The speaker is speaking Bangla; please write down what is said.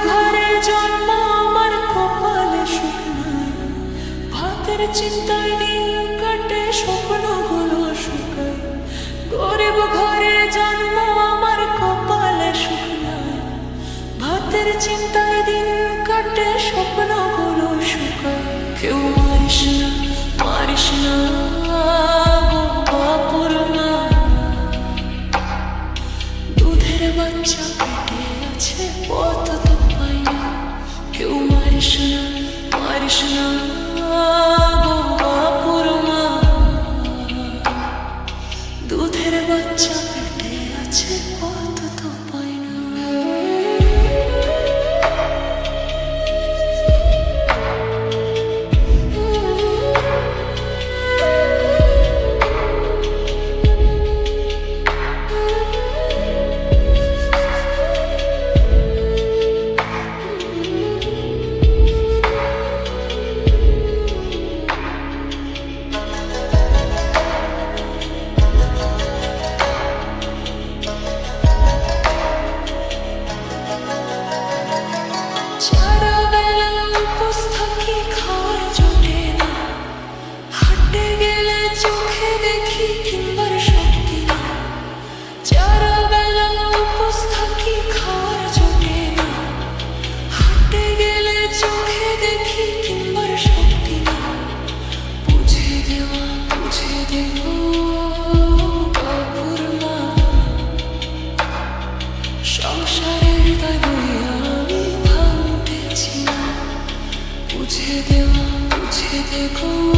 ঘরে জন্ম আমার কপালে সুখ নাই, ভাতের চিন্তায় দিন কাটে স্বপ্নগুলো শুকায়। গরিব ঘরে জন্ম আমার কপালে সুখ নাই, ভাতের চিন্তায় দিন কাটে স্বপ্নগুলো শুকায়। কেউ মারিস না, মারিস না বাপুর মা, দুধের বাচ্চা পেটে আছে পথ তো পাই না। কেউ মারিস না, মারিস না বাপুর মা, দুধের বাচ্চা পেটে আছে পথ তো পাই না। সংসারের দায় বয়ে আমি ভাঙতেছি না, বুঝে দেওয়া বুঝে দেখো।